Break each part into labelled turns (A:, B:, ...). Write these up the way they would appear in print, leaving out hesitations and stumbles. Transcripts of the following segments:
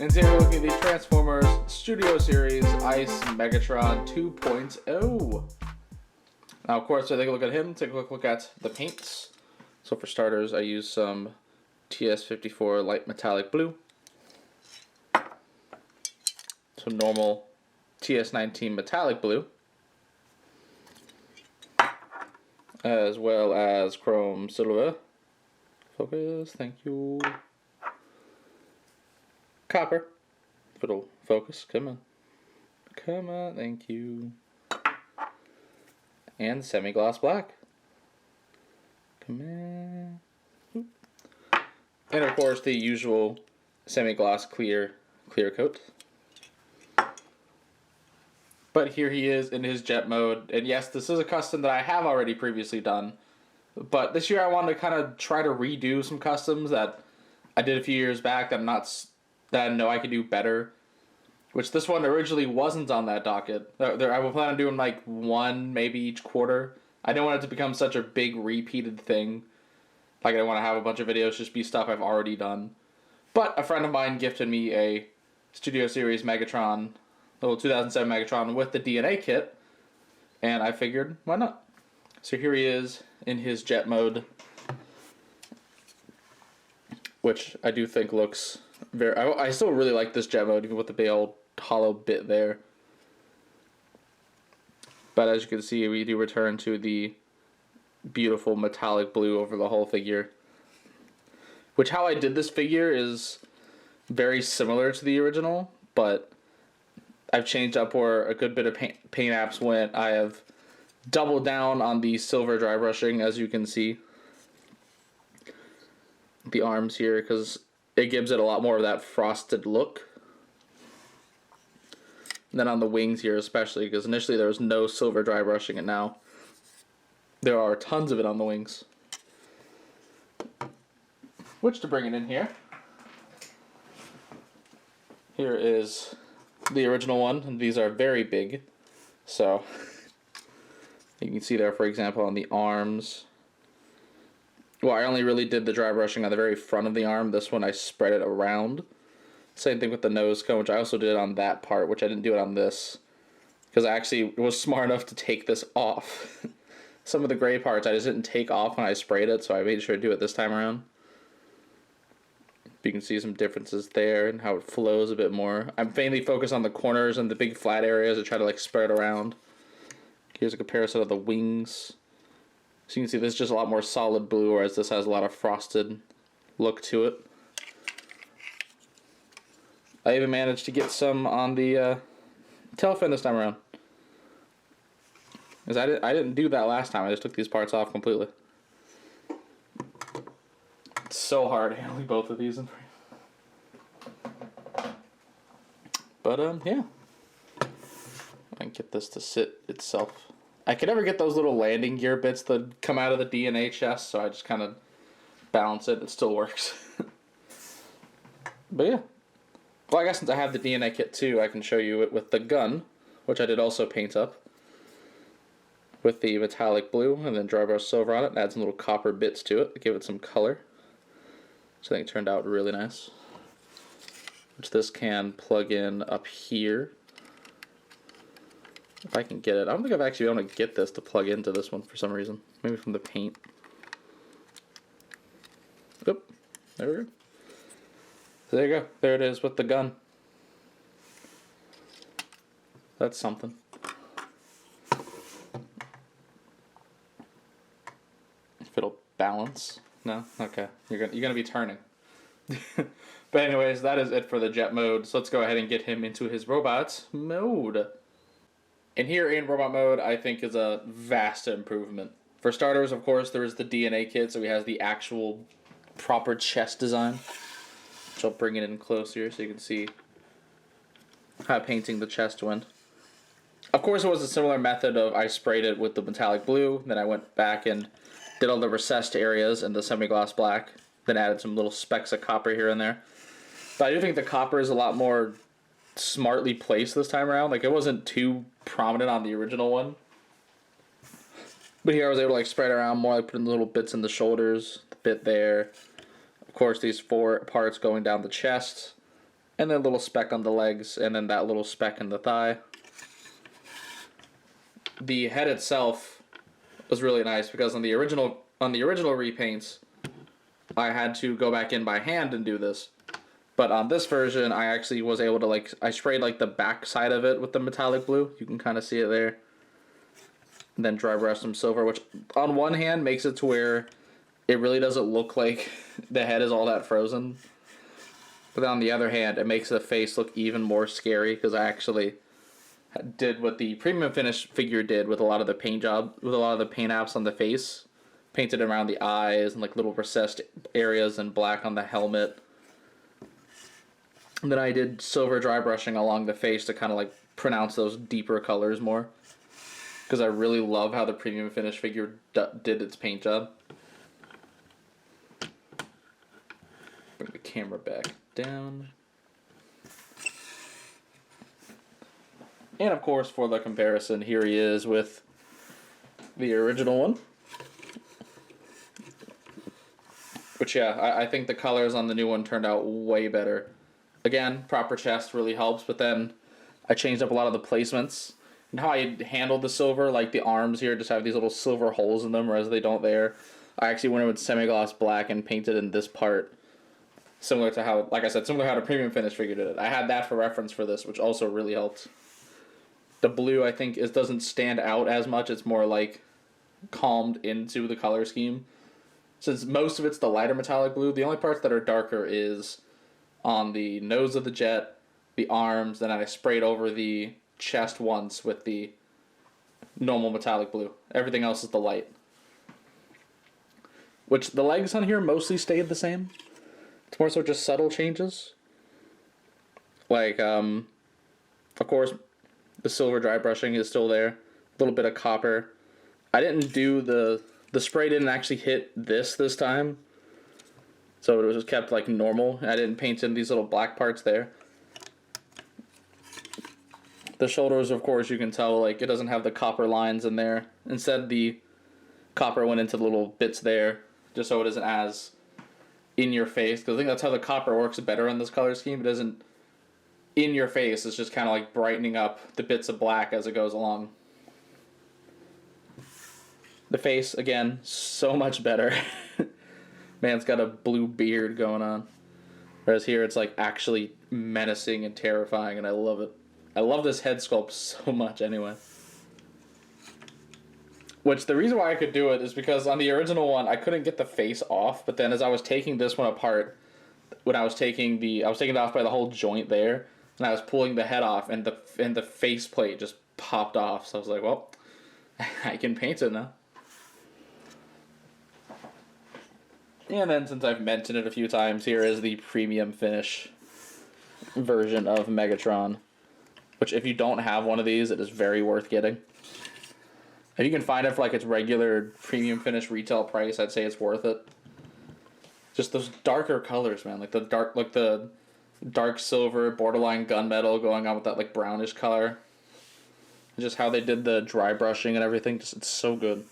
A: And today we're looking at the Transformers Studio Series Ice Megatron 2.0. Now, of course, I take a look at him, take a quick look at the paints. So for starters, I use some TS54 light metallic blue, some normal TS19 metallic blue, as well as chrome silver. Focus, thank you. Copper. If it'll focus, come on. Come on, thank you. And semi-gloss black. Come on. Oop. And of course the usual semi-gloss clear coat. But here he is in his jet mode. And yes, this is a custom that I have already previously done. But this year I wanted to kind of try to redo some customs that I did a few years back that I know I could do better. Which this one originally wasn't on that docket. I will plan on doing like one, maybe each quarter. I didn't want it to become such a big repeated thing. Like I didn't want to have a bunch of videos just be stuff I've already done. But a friend of mine gifted me a Studio Series Megatron, little 2007 Megatron with the DNA kit. And I figured, why not? So here he is in his jet mode. Which I do think looks very... I still really like this jet mode, even with the big old hollow bit there. But as you can see, we do return to the beautiful metallic blue over the whole figure. Which, how I did this figure is very similar to the original, but I've changed up where a good bit of paint apps went. I have doubled down on the silver dry brushing, as you can see. The arms here, because it gives it a lot more of that frosted look. And then on the wings here especially, because initially there was no silver dry brushing, and now there are tons of it on the wings. Which, to bring it in here, here is the original one, and these are very big. So you can see there, for example, on the arms. Well, I only really did the dry brushing on the very front of the arm. This one I spread it around. Same thing with the nose cone, which I also did on that part, which I didn't do it on this. Because I actually was smart enough to take this off. Some of the gray parts I just didn't take off when I sprayed it, so I made sure to do it this time around. You can see some differences there and how it flows a bit more. I'm mainly focused on the corners and the big flat areas. I try to like spread it around. Here's a comparison of the wings. So you can see this is just a lot more solid blue, whereas this has a lot of frosted look to it. I even managed to get some on the tail fin this time around. Because I didn't do that last time. I just took these parts off completely. It's so hard handling both of these. But yeah. I can get this to sit itself. I could never get those little landing gear bits that come out of the DNA chest, so I just kind of balance it. It still works. But yeah. Well, I guess since I have the DNA kit too, I can show you it with the gun, which I did also paint up with the metallic blue and then dry brush silver on it and add some little copper bits to it to give it some color. So I think it turned out really nice. Which this can plug in up here. If I can get it. I don't think I've actually been able to get this to plug into this one for some reason. Maybe from the paint. Oop. There we go. So there you go. There it is with the gun. That's something. If it'll balance. No? Okay. You're gonna be turning. But anyways, that is it for the jet mode. So let's go ahead and get him into his robot mode. And here in robot mode, I think is a vast improvement. For starters, of course, there is the DNA kit, so he has the actual proper chest design. Which I'll bring it in closer so you can see how painting the chest went. Of course, it was a similar method of I sprayed it with the metallic blue, then I went back and did all the recessed areas in the semi-gloss black, then added some little specks of copper here and there. But I do think the copper is a lot more smartly placed this time around. Like, it wasn't too prominent on the original one. But here I was able to like spread around more, like putting little bits in the shoulders, the bit there. Of course, these 4 parts going down the chest, And then a little speck on the legs, and then that little speck in the thigh. The head itself was really nice because on the original repaints, I had to go back in by hand and do this. But on this version, I actually was able to, I sprayed, the back side of it with the metallic blue. You can kind of see it there. And then dry brush some silver, which on one hand makes it to where it really doesn't look like the head is all that frozen. But on the other hand, it makes the face look even more scary because I actually did what the premium finish figure did with a lot of the paint apps on the face. Painted around the eyes and little recessed areas and black on the helmet. And then I did silver dry brushing along the face to kind of pronounce those deeper colors more. Because I really love how the premium finish figure did its paint job. Bring the camera back down. And of course, for the comparison, here he is with the original one. Which, yeah, I think the colors on the new one turned out way better. Again, proper chest really helps, but then I changed up a lot of the placements. And how I handled the silver, the arms here just have these little silver holes in them, whereas they don't there. I actually went in with semi-gloss black and painted in this part. Similar to how, like I said, similar to how the premium finish figure did it. I had that for reference for this, which also really helped. The blue, I think, doesn't stand out as much. It's more, calmed into the color scheme. Since most of it's the lighter metallic blue, the only parts that are darker is on the nose of the jet, the arms, then I sprayed over the chest once with the normal metallic blue. Everything else is the light. Which the legs on here mostly stayed the same. It's more so just subtle changes. Of course, the silver dry brushing is still there. A little bit of copper. I didn't do the spray didn't actually hit this time. So it was just kept normal. I didn't paint in these little black parts there. The shoulders, of course, you can tell it doesn't have the copper lines in there. Instead, the copper went into the little bits there, just so it isn't as in your face. Because I think that's how the copper works better in this color scheme. It isn't in your face. It's just kind of brightening up the bits of black as it goes along. The face, again, so much better. Man's got a blue beard going on. Whereas here it's actually menacing and terrifying, and I love it. I love this head sculpt so much anyway. Which, the reason why I could do it is because on the original one, I couldn't get the face off, but then as I was taking this one apart, when I was taking it off by the whole joint there, and I was pulling the head off, and the face plate just popped off, so I was like, well, I can paint it now. And then, since I've mentioned it a few times, here is the premium finish version of Megatron. Which, if you don't have one of these, it is very worth getting. If you can find it for its regular premium finish retail price, I'd say it's worth it. Just those darker colors, man. The dark silver, borderline gunmetal going on with that brownish color. And just how they did the dry brushing and everything. It's so good.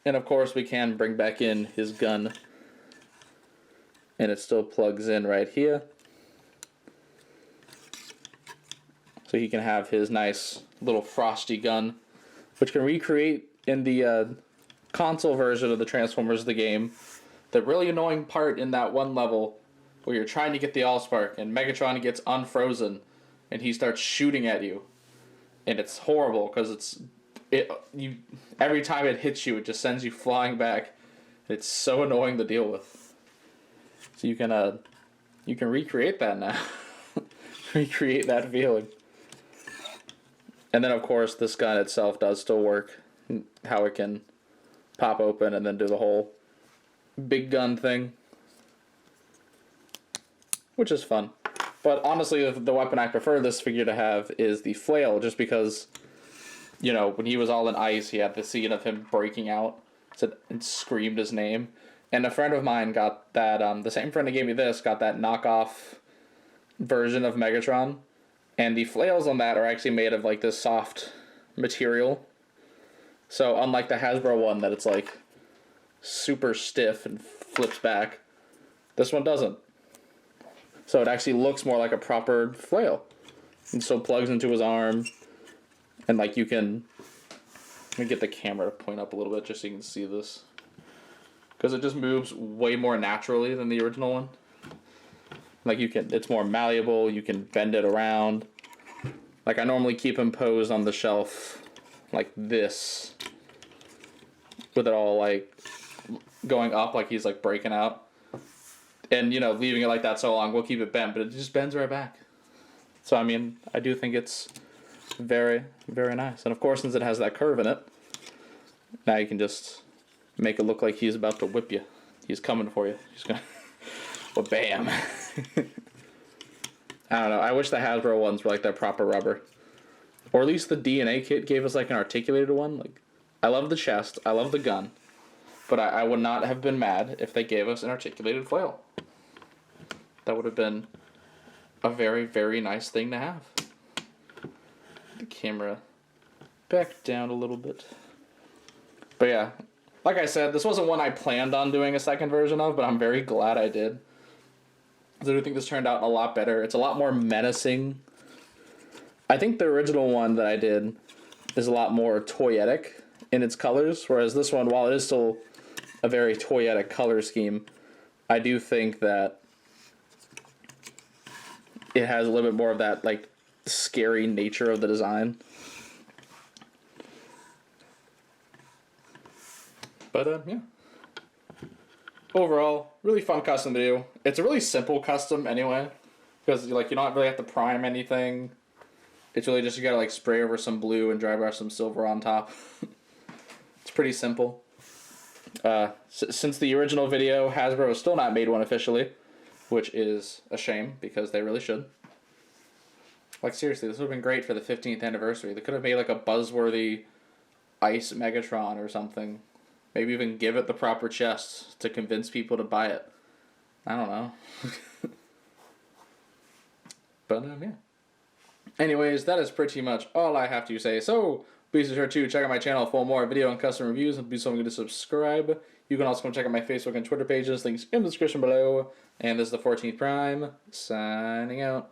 A: And of course, we can bring back in his gun. And it still plugs in right here. So he can have his nice little frosty gun, which can recreate in the console version of the Transformers the game. The really annoying part in that one level where you're trying to get the Allspark and Megatron gets unfrozen and he starts shooting at you. And it's horrible because every time it hits you, it just sends you flying back. It's so annoying to deal with. So you can recreate that now. Recreate that feeling. And then, of course, this gun itself does still work. How it can pop open and then do the whole big gun thing. Which is fun. But honestly, the weapon I prefer this figure to have is the flail, just because, when he was all in ice, he had the scene of him breaking out and screamed his name. And a friend of mine got that, the same friend who gave me this, got that knockoff version of Megatron. And the flails on that are actually made of this soft material. So unlike the Hasbro one that it's super stiff and flips back. This one doesn't. So it actually looks more like a proper flail. And so plugs into his arm. And like you can... Let me get the camera to point up a little bit just so you can see this. Because it just moves way more naturally than the original one. Like you can... It's more malleable. You can bend it around. Like I normally keep him posed on the shelf like this. With it all like going up like he's like breaking out. And, you know, leaving it like that so long, we'll keep it bent, but it just bends right back. So, I mean, I do think it's very, very nice. And, of course, since it has that curve in it, now you can just make it look like he's about to whip you. He's coming for you. He's going to... Well, bam. I don't know. I wish the Hasbro ones were like that proper rubber. Or at least the DNA kit gave us like an articulated one. Like, I love the chest. I love the gun. But I would not have been mad if they gave us an articulated flail. That would have been a very, very nice thing to have. The camera back down a little bit. But yeah, like I said, this wasn't one I planned on doing a second version of, but I'm very glad I did. I do think this turned out a lot better. It's a lot more menacing. I think the original one that I did is a lot more toyetic in its colors, whereas this one, while it is still a very toyetic color scheme, I do think that it has a little bit more of that, like, scary nature of the design. But, yeah. Overall, really fun custom video. It's a really simple custom anyway, because, like, you don't really have to prime anything. It's really just you gotta, like, spray over some blue and dry brush some silver on top. It's pretty simple. Since the original video, Hasbro has still not made one officially, which is a shame, because they really should. Like, seriously, this would have been great for the 15th anniversary. They could have made, like, a buzzworthy Ice Megatron or something. Maybe even give it the proper chest to convince people to buy it. I don't know. But, yeah. Anyways, that is pretty much all I have to say. So, be sure to check out my channel for more video and custom reviews, and be something to subscribe. You can also come check out my Facebook and Twitter pages, links in the description below. And this is the 14th Prime, signing out.